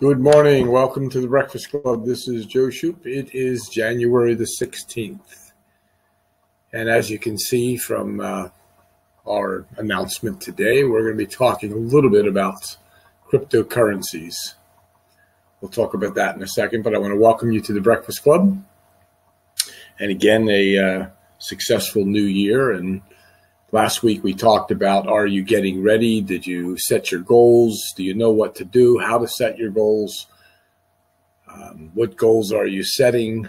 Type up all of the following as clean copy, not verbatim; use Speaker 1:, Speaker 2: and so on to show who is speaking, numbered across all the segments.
Speaker 1: Good morning. Welcome to the Breakfast Club. This is Joe Shoup. It is January the 16th. And as you can see from our announcement today, we're going to be talking a little bit about cryptocurrencies. We'll talk about that in a second, but I want to welcome you to the Breakfast Club. And again, a successful new year. And last week we talked about, are you getting ready? Did you set your goals? Do you know what to do? How to set your goals? What goals are you setting?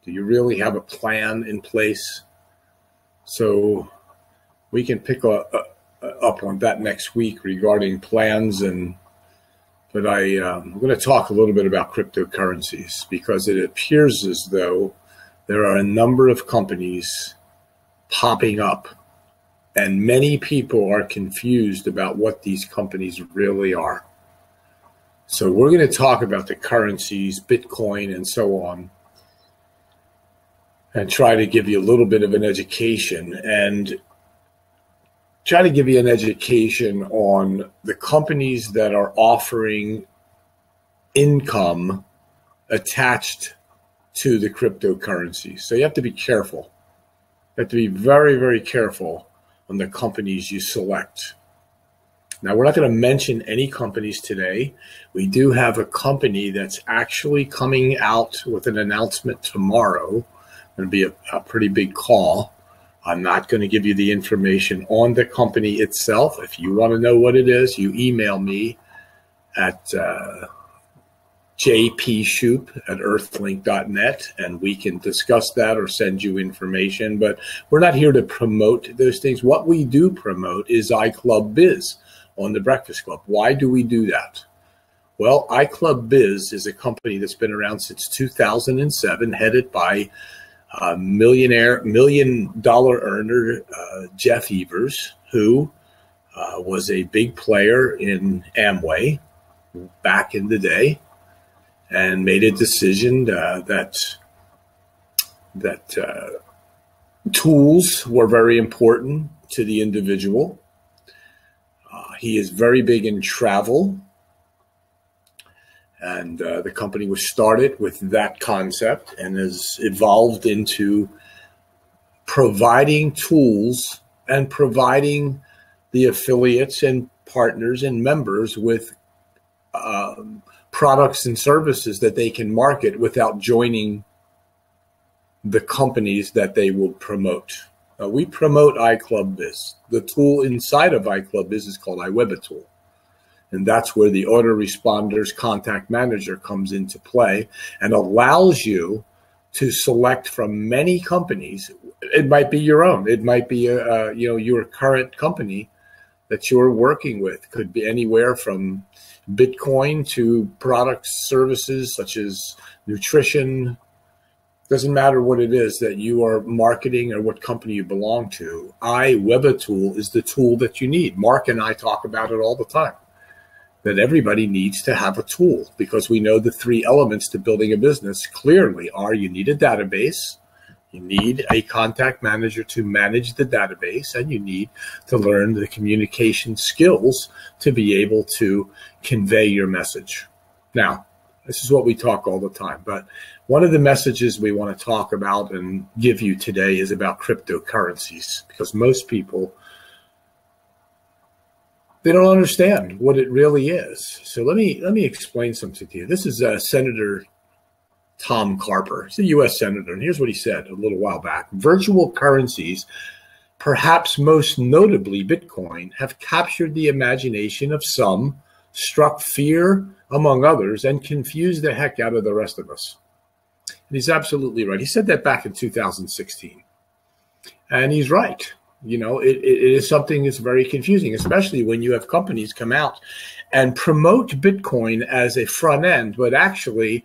Speaker 1: Do you really have a plan in place? So we can pick up on that next week regarding plans. But I'm going to talk a little bit about cryptocurrencies because it appears as though there are a number of companies popping up. And many people are confused about what these companies really are. So we're going to talk about the currencies, Bitcoin, and so on, and try to give you a little bit of an education and try to give you an education on the companies that are offering income attached to the cryptocurrencies. So you have to be careful. You have to be very, very careful on the companies you select. Now, we're not going to mention any companies today. We do have a company that's actually coming out with an announcement tomorrow. It's going to be a pretty big call. I'm not going to give you the information on the company itself. If you want to know what it is, you email me at jpshoup@earthlink.net, and we can discuss that or send you information. But we're not here to promote those things. What we do promote is iClub Biz on the Breakfast Club. Why do we do that? Well, iClub Biz is a company that's been around since 2007, headed by million-dollar earner Jeff Evers, who was a big player in Amway back in the day, and made a decision that tools were very important to the individual. He is very big in travel, and the company was started with that concept and has evolved into providing tools and providing the affiliates and partners and members with products and services that they can market without joining the companies that they will promote. We promote iClub Biz. The tool inside of iClub Biz is called iWebAtool. And that's where the autoresponders contact manager comes into play and allows you to select from many companies. It might be your own. It might be your current company that you're working with. Could be anywhere from Bitcoin to products, services such as nutrition. Doesn't matter what it is that you are marketing or what company you belong to. iWebAtool is the tool that you need. Mark and I talk about it all the time, that everybody needs to have a tool, because we know the three elements to building a business clearly are: you need a database, you need a contact manager to manage the database, and you need to learn the communication skills to be able to convey your message. Now, this is what we talk all the time, but one of the messages we want to talk about and give you today is about cryptocurrencies, because most people, they don't understand what it really is. So let me explain something to you. This is Senator Tom Carper. He's a U.S. Senator, and here's what he said a little while back. Virtual currencies, perhaps most notably Bitcoin, have captured the imagination of some, struck fear among others, and confused the heck out of the rest of us. And he's absolutely right. He said that back in 2016. And he's right. You know, it is something that's very confusing, especially when you have companies come out and promote Bitcoin as a front end, but actually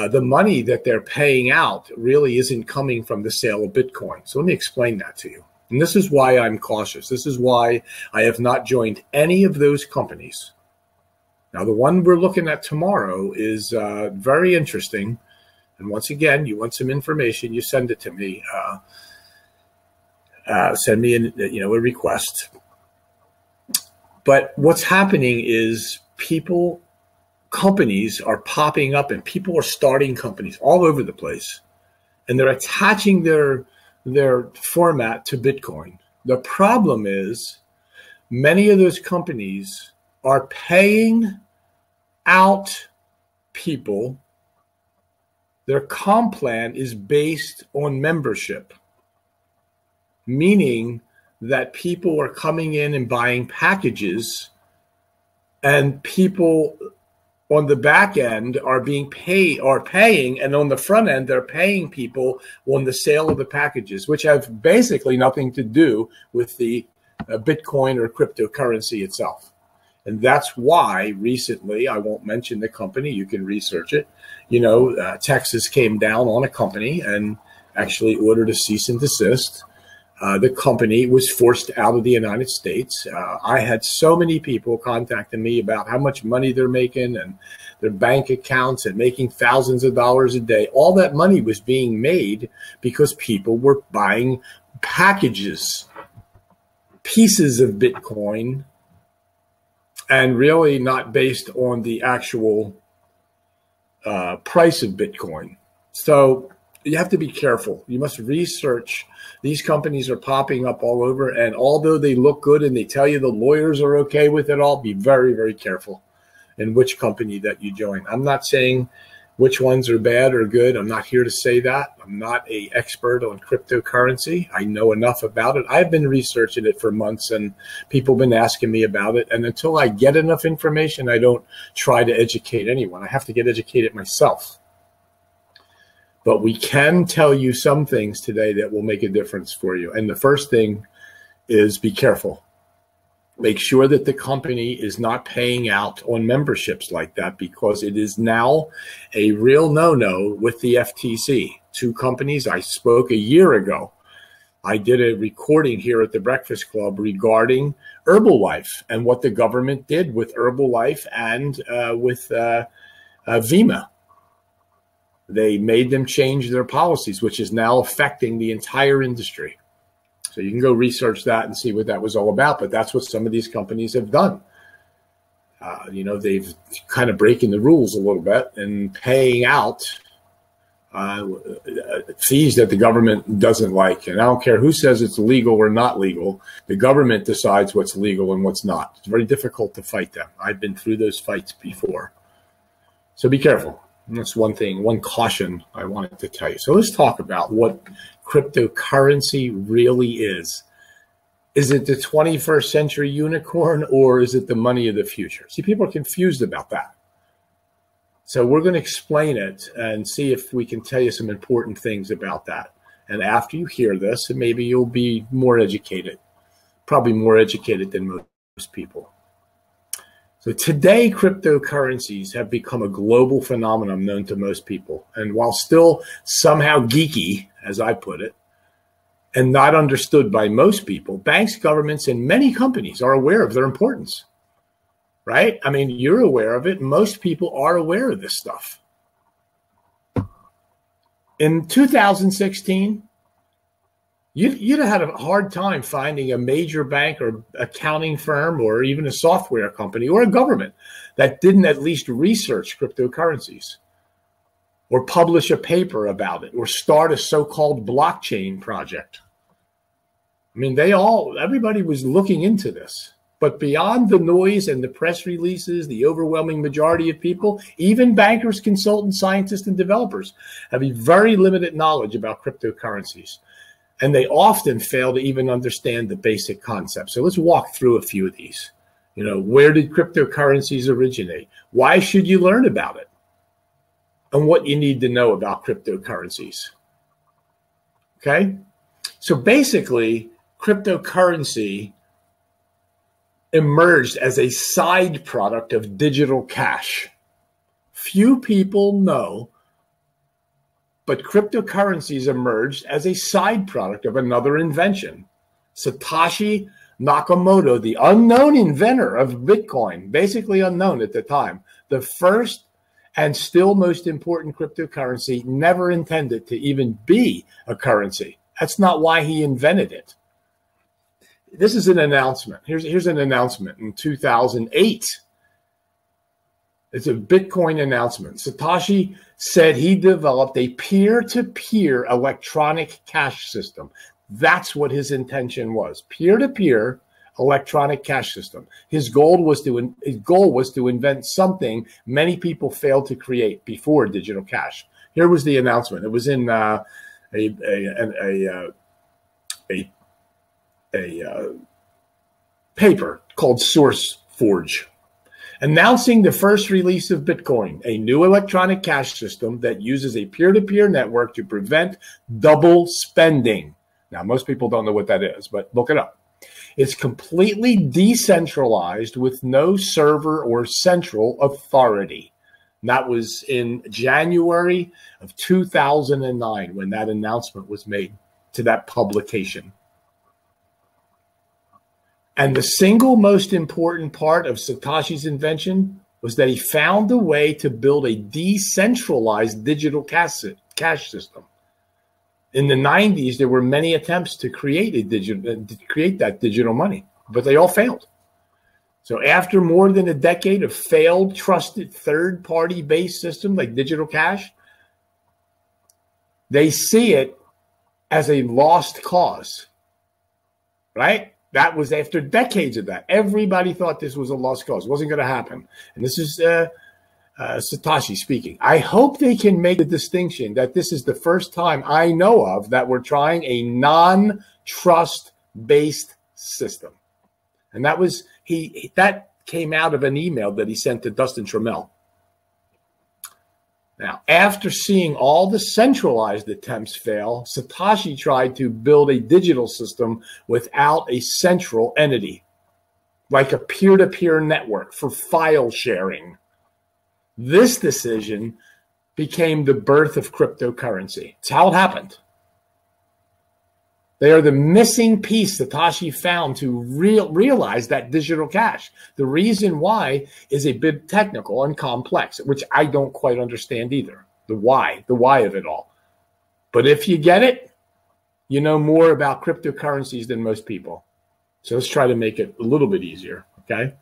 Speaker 1: the money that they're paying out really isn't coming from the sale of Bitcoin. So let me explain that to you. And this is why I'm cautious. This is why I have not joined any of those companies. Now, the one we're looking at tomorrow is very interesting. And once again, you want some information, you send it to me. Send me a request. But what's happening is people companies are popping up and people are starting companies all over the place, and they're attaching their format to Bitcoin. The problem is many of those companies are paying out people. Their comp plan is based on membership, meaning that people are coming in and buying packages, and people on the back end are paying, and on the front end, they're paying people on the sale of the packages, which have basically nothing to do with the Bitcoin or cryptocurrency itself. And that's why recently, I won't mention the company, you can research it, Texas came down on a company and actually ordered a cease and desist. The company was forced out of the United States. I had so many people contacting me about how much money they're making and their bank accounts and making thousands of dollars a day. All that money was being made because people were buying packages, pieces of Bitcoin, and really not based on the actual price of Bitcoin. So you have to be careful. You must research. These companies are popping up all over, and although they look good and they tell you the lawyers are okay with it all, be very, very careful in which company that you join. I'm not saying which ones are bad or good. I'm not here to say that. I'm not an expert on cryptocurrency. I know enough about it. I've been researching it for months, and people have been asking me about it. And until I get enough information, I don't try to educate anyone. I have to get educated myself. But we can tell you some things today that will make a difference for you. And the first thing is be careful. Make sure that the company is not paying out on memberships like that, because it is now a real no-no with the FTC. Two companies, I spoke a year ago. I did a recording here at the Breakfast Club regarding Herbalife and what the government did with Herbalife and with Vima. They made them change their policies, which is now affecting the entire industry. So you can go research that and see what that was all about. But that's what some of these companies have done. They've kind of breaking the rules a little bit and paying out fees that the government doesn't like. And I don't care who says it's legal or not legal. The government decides what's legal and what's not. It's very difficult to fight them. I've been through those fights before. So be careful. And that's one thing, one caution I wanted to tell you. So let's talk about what cryptocurrency really is. Is it the 21st century unicorn, or is it the money of the future? See, people are confused about that. So we're going to explain it and see if we can tell you some important things about that. And after you hear this, maybe you'll be more educated, probably more educated than most people. So today, cryptocurrencies have become a global phenomenon known to most people. And while still somehow geeky, as I put it, and not understood by most people, banks, governments, and many companies are aware of their importance, right? I mean, you're aware of it. Most people are aware of this stuff. In 2016, you'd have had a hard time finding a major bank or accounting firm or even a software company or a government that didn't at least research cryptocurrencies or publish a paper about it or start a so-called blockchain project. I mean, everybody was looking into this. But beyond the noise and the press releases, the overwhelming majority of people, even bankers, consultants, scientists, and developers, have a very limited knowledge about cryptocurrencies. And they often fail to even understand the basic concepts. So let's walk through a few of these. Where did cryptocurrencies originate? Why should you learn about it? And what you need to know about cryptocurrencies. Okay? So basically, cryptocurrency emerged as a side product of digital cash. Few people know, but cryptocurrencies emerged as a side product of another invention. Satoshi Nakamoto, the unknown inventor of Bitcoin, basically unknown at the time, the first and still most important cryptocurrency, never intended to even be a currency. That's not why he invented it. This is an announcement. Here's an announcement in 2008. It's a Bitcoin announcement. Satoshi said he developed a peer-to-peer electronic cash system. That's what his intention was. Peer-to-peer electronic cash system. His goal was to invent something many people failed to create before digital cash. Here was the announcement. It was in a paper called SourceForge, announcing the first release of Bitcoin, a new electronic cash system that uses a peer-to-peer network to prevent double spending. Now, most people don't know what that is, but look it up. It's completely decentralized with no server or central authority. And that was in January of 2009 when that announcement was made to that publication. And the single most important part of Satoshi's invention was that he found a way to build a decentralized digital cash system. In the 90s, there were many attempts to create that digital money, but they all failed. So after more than a decade of failed, trusted, third-party based system like digital cash, they see it as a lost cause, right? That was after decades of that. Everybody thought this was a lost cause. It wasn't going to happen. And this is Satoshi speaking. I hope they can make the distinction that this is the first time I know of that we're trying a non-trust-based system. And that was that came out of an email that he sent to Dustin Trammell. Now, after seeing all the centralized attempts fail, Satoshi tried to build a digital system without a central entity, like a peer-to-peer network for file sharing. This decision became the birth of cryptocurrency. It's how it happened. They are the missing piece Satoshi found to realize that digital cash. The reason why is a bit technical and complex, which I don't quite understand either. The why of it all. But if you get it, you know more about cryptocurrencies than most people. So let's try to make it a little bit easier, okay?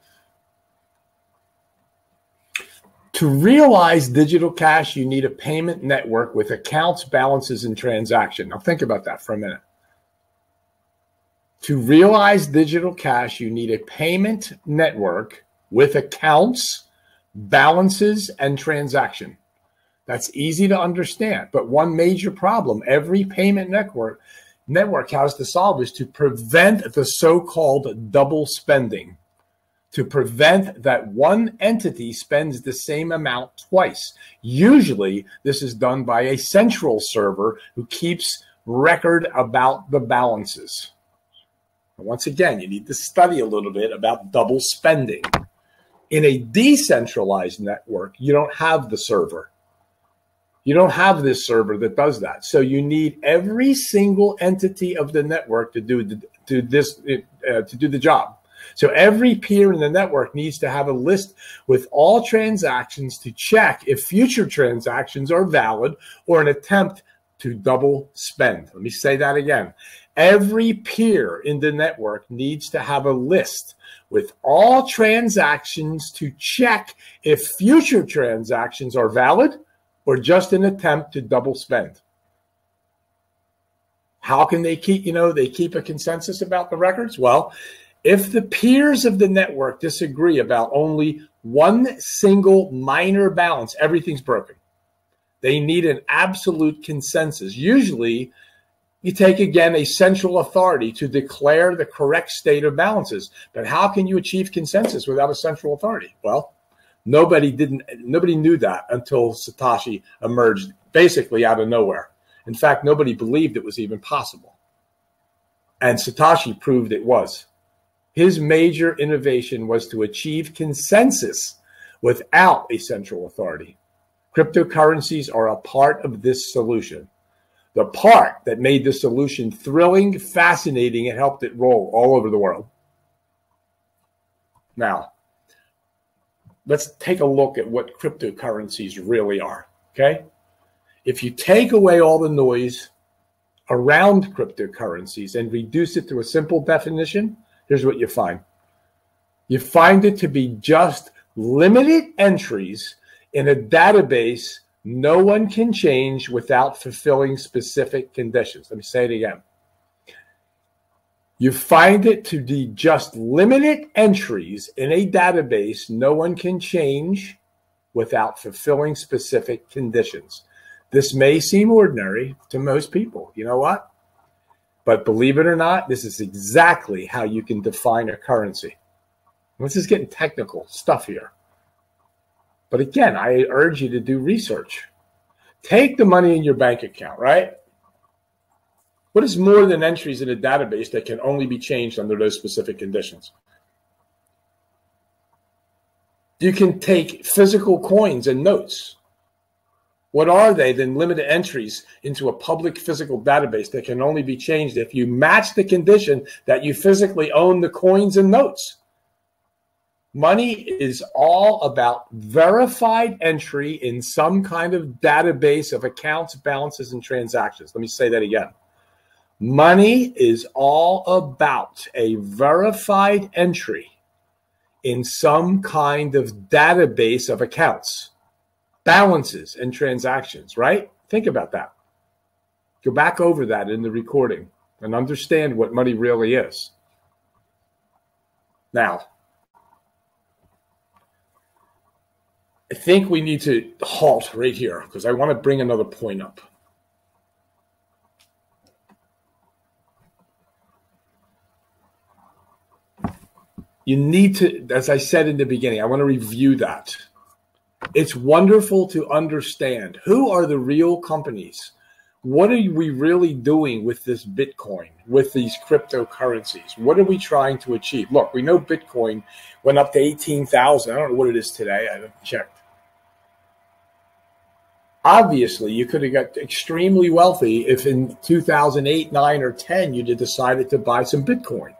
Speaker 1: To realize digital cash, you need a payment network with accounts, balances, and transactions. Now think about that for a minute. To realize digital cash, you need a payment network with accounts, balances, and transaction. That's easy to understand. But one major problem every payment network has to solve is to prevent the so-called double spending. To prevent that one entity spends the same amount twice. Usually, this is done by a central server who keeps record about the balances. Once again, you need to study a little bit about double spending. In a decentralized network, you don't have the server. You don't have this server that does that. So you need every single entity of the network to do the job. So every peer in the network needs to have a list with all transactions to check if future transactions are valid or an attempt to double spend. Let me say that again. Every peer in the network needs to have a list with all transactions to check if future transactions are valid or just an attempt to double spend. How can they keep, they keep a consensus about the records? Well, if the peers of the network disagree about only one single minor balance, everything's broken. They need an absolute consensus. Usually, you take, again, a central authority to declare the correct state of balances. But how can you achieve consensus without a central authority? Well, nobody knew that until Satoshi emerged basically out of nowhere. In fact, nobody believed it was even possible. And Satoshi proved it was. His major innovation was to achieve consensus without a central authority. Cryptocurrencies are a part of this solution. The part that made the solution thrilling, fascinating, and helped it roll all over the world. Now, let's take a look at what cryptocurrencies really are, okay? If you take away all the noise around cryptocurrencies and reduce it to a simple definition, here's what you find. You find it to be just limited entries in a database no one can change without fulfilling specific conditions. Let me say it again. You find it to be just limited entries in a database no one can change without fulfilling specific conditions. This may seem ordinary to most people. You know what? But believe it or not, this is exactly how you can define a currency. This is getting technical stuff here. But again, I urge you to do research. Take the money in your bank account, right? What is more than entries in a database that can only be changed under those specific conditions? You can take physical coins and notes. What are they than limited entries into a public physical database that can only be changed if you match the condition that you physically own the coins and notes? Money is all about verified entry in some kind of database of accounts, balances, and transactions. Let me say that again. Money is all about a verified entry in some kind of database of accounts, balances, and transactions, right? Think about that. Go back over that in the recording and understand what money really is. Now, I think we need to halt right here because I want to bring another point up. You need to, as I said in the beginning, I want to review that. It's wonderful to understand who are the real companies. What are we really doing with this Bitcoin, with these cryptocurrencies? What are we trying to achieve? Look, we know Bitcoin went up to 18,000. I don't know what it is today. I haven't checked. Obviously, you could have got extremely wealthy if in 2008, 9, or 10, you decided to buy some Bitcoin.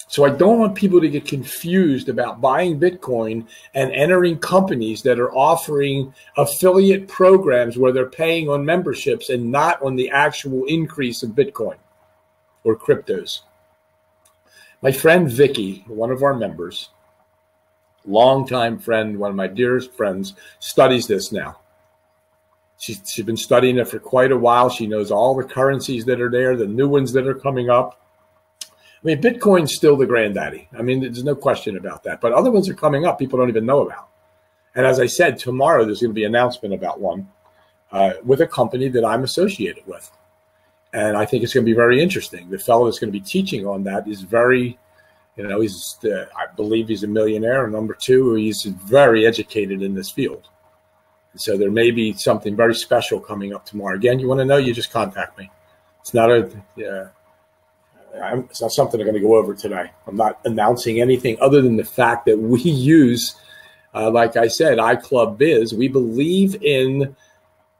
Speaker 1: So I don't want people to get confused about buying Bitcoin and entering companies that are offering affiliate programs where they're paying on memberships and not on the actual increase of Bitcoin or cryptos. My friend Vicky, one of our members, longtime friend, one of my dearest friends, studies this now. She's been studying it for quite a while. She knows all the currencies that are there, the new ones that are coming up. I mean, Bitcoin's still the granddaddy. I mean, there's no question about that. But other ones are coming up people don't even know about. And as I said, tomorrow there's going to be an announcement about one with a company that I'm associated with. And I think it's going to be very interesting. The fellow that's going to be teaching on that is very, you know, I believe he's a millionaire. And number two, he's very educated in this field. And so there may be something very special coming up tomorrow. Again, you want to know, you just contact me. It's not it's not something I'm going to go over today. I'm not announcing anything other than the fact that we use, like I said, iClub Biz. We believe in,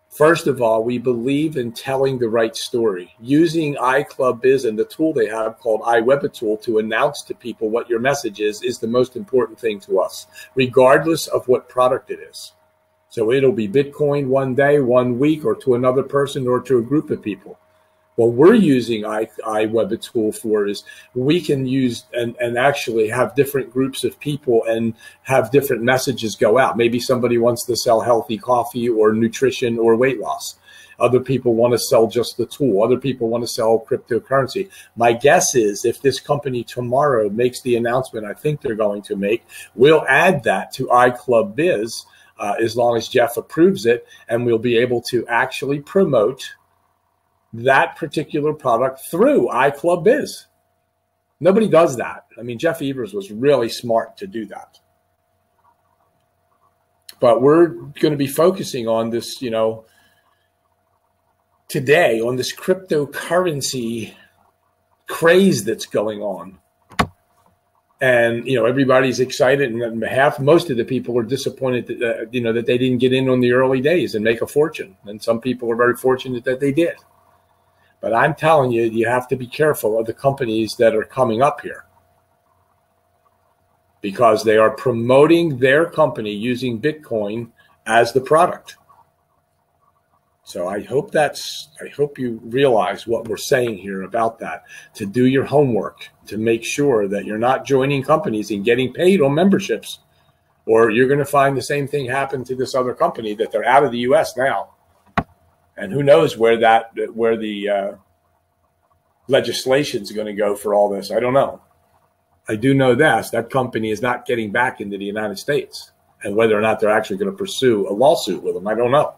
Speaker 1: first of all, we believe in telling the right story. Using iClub Biz and the tool they have called iWebitool to announce to people what your message is the most important thing to us, regardless of what product it is. So it'll be Bitcoin one day, 1 week, or to another person or to a group of people. What we're using iWebitool for is we can use and actually have different groups of people and have different messages go out. Maybe somebody wants to sell healthy coffee or nutrition or weight loss. Other people want to sell just the tool. Other people want to sell cryptocurrency. My guess is if this company tomorrow makes the announcement I think they're going to make, we'll add that to iClub Biz as long as Jeff approves it, and we'll be able to actually promote that particular product through iClub Biz. Nobody does that. I mean, Jeff Evers was really smart to do that. But we're going to be focusing on this, you know, today on this cryptocurrency craze that's going on. And, you know, everybody's excited, and on behalf, most of the people are disappointed that, you know, that they didn't get in on the early days and make a fortune. And some people are very fortunate that they did. But I'm telling you, you have to be careful of the companies that are coming up here because they are promoting their company using Bitcoin as the product. So I hope you realize what we're saying here about that, to do your homework, to make sure that you're not joining companies and getting paid on memberships, or you're going to find the same thing happen to this other company, that they're out of the US now. And who knows where the legislation is going to go for all this. I don't know. I do know this, that company is not getting back into the United States, and whether or not they're actually going to pursue a lawsuit with them, I don't know.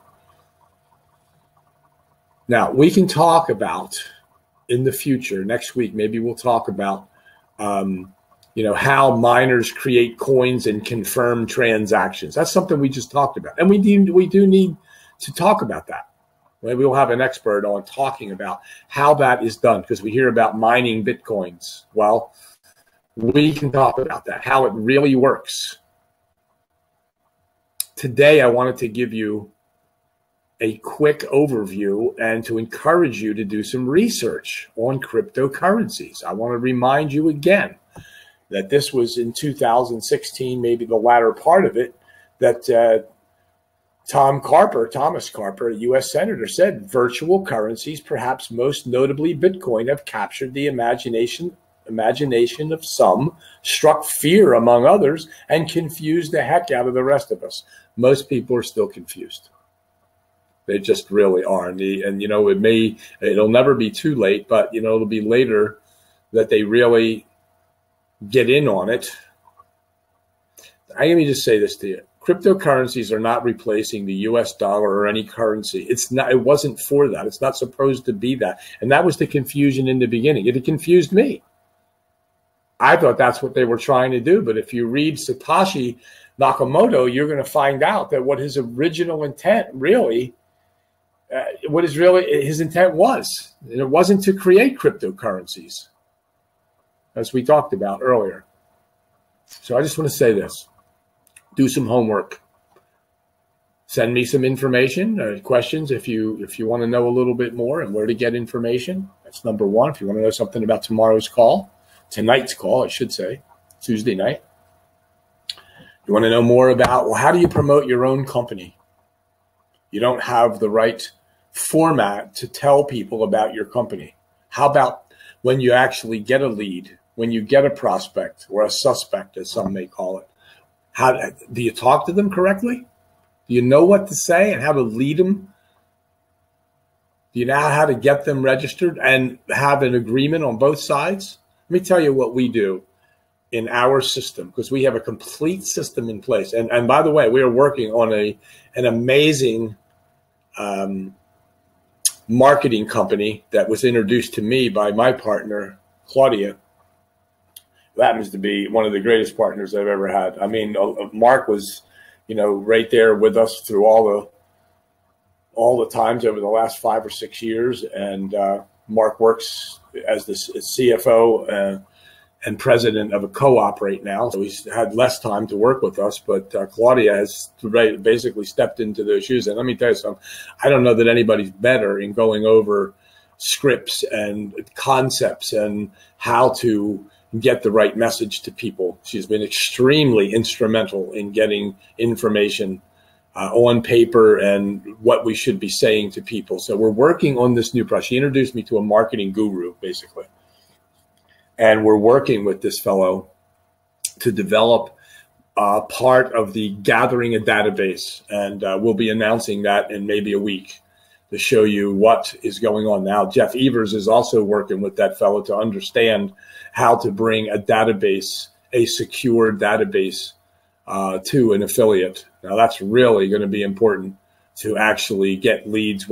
Speaker 1: Now, we can talk about in the future, next week, maybe we'll talk about, how miners create coins and confirm transactions. That's something we just talked about. And we do need to talk about that. Maybe we'll have an expert on talking about how that is done, because we hear about mining Bitcoins. Well, we can talk about that, how it really works. Today, I wanted to give you a quick overview and to encourage you to do some research on cryptocurrencies. I want to remind you again that this was in 2016, maybe the latter part of it, that Thomas Carper, a U.S. Senator, said virtual currencies, perhaps most notably Bitcoin, have captured the imagination of some, struck fear among others, and confused the heck out of the rest of us. Most people are still confused. They just really are. And it'll never be too late, but, it'll be later that they really get in on it. Let me just say this to you. Cryptocurrencies are not replacing the US dollar or any currency. It wasn't for that. It's not supposed to be that. And that was the confusion in the beginning. It confused me. I thought that's what they were trying to do. But if you read Satoshi Nakamoto, you're going to find out that what his original intent really, his intent was. It wasn't to create cryptocurrencies, as we talked about earlier. So I just want to say this. Do some homework. Send me some information or questions if you want to know a little bit more and where to get information. That's number one. If you want to know something about tonight's call, I should say, Tuesday night. You want to know more about, how do you promote your own company? You don't have the right format to tell people about your company. How about when you actually get a lead, when you get a prospect or a suspect, as some may call it? Do you talk to them correctly? Do you know what to say and how to lead them? Do you know how to get them registered and have an agreement on both sides? Let me tell you what we do in our system, because we have a complete system in place. And by the way, we are working on an amazing marketing company that was introduced to me by my partner, Claudia. Who happens to be one of the greatest partners I've ever had. I mean, Mark was, right there with us through all the times over the last 5 or 6 years. And Mark works as the CFO and president of a co-op right now. So he's had less time to work with us, but Claudia has basically stepped into those shoes. And let me tell you something, I don't know that anybody's better in going over scripts and concepts and how to get the right message to people. She's been extremely instrumental in getting information on paper and what we should be saying to people. So we're working on this new project. She introduced me to a marketing guru, basically. And we're working with this fellow to develop part of the gathering a database. And we'll be announcing that in maybe a week to show you what is going on now. Jeff Evers is also working with that fellow to understand how to bring a database, a secure database to an affiliate. Now that's really going to be important to actually get leads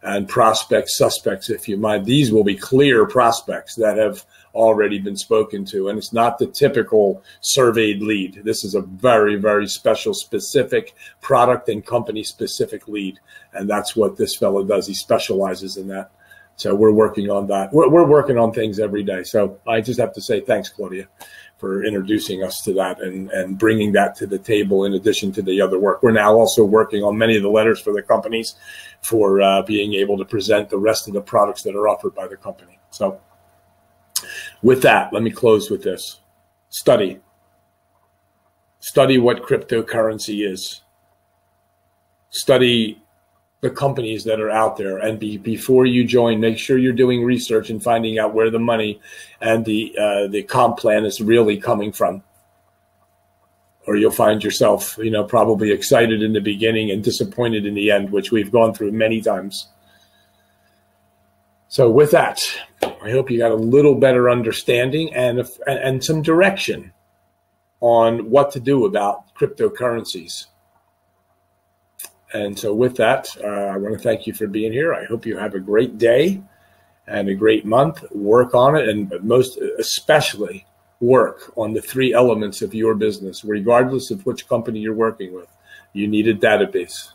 Speaker 1: and prospects, suspects, if you mind. These will be clear prospects that have already been spoken to. And it's not the typical surveyed lead. This is a very, very special, specific product and company specific lead. And that's what this fellow does. He specializes in that. So we're working on that. We're working on things every day. So I just have to say thanks, Claudia, for introducing us to that and bringing that to the table in addition to the other work. We're now also working on many of the letters for the companies for being able to present the rest of the products that are offered by the company. So with that, let me close with this. Study what cryptocurrency is. Study the companies that are out there. And before you join, make sure you're doing research and finding out where the money and the comp plan is really coming from. Or you'll find yourself, probably excited in the beginning and disappointed in the end, which we've gone through many times. So with that, I hope you got a little better understanding and some direction on what to do about cryptocurrencies. And so with that, I want to thank you for being here. I hope you have a great day and a great month. Work on it, and most especially work on the 3 elements of your business, regardless of which company you're working with. You need a database.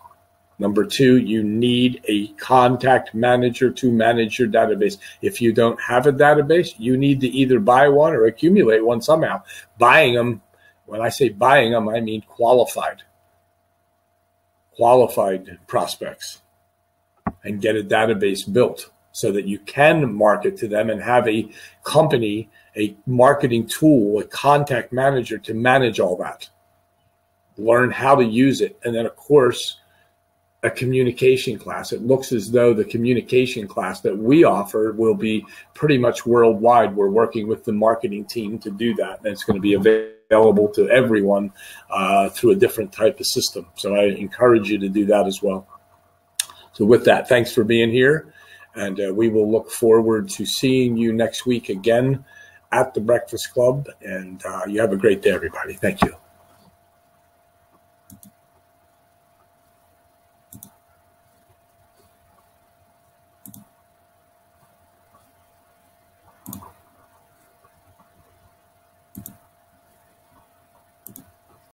Speaker 1: Number 2, you need a contact manager to manage your database. If you don't have a database, you need to either buy one or accumulate one somehow. Buying them, when I say buying them, I mean qualified prospects, and get a database built so that you can market to them and have a company, a marketing tool, a contact manager to manage all that. Learn how to use it. And then, of course, a communication class. It looks as though the communication class that we offer will be pretty much worldwide. We're working with the marketing team to do that, and it's going to be available to everyone through a different type of system. So I encourage you to do that as well. So with that, thanks for being here, and we will look forward to seeing you next week again at the Breakfast Club, and you have a great day, everybody. Thank you.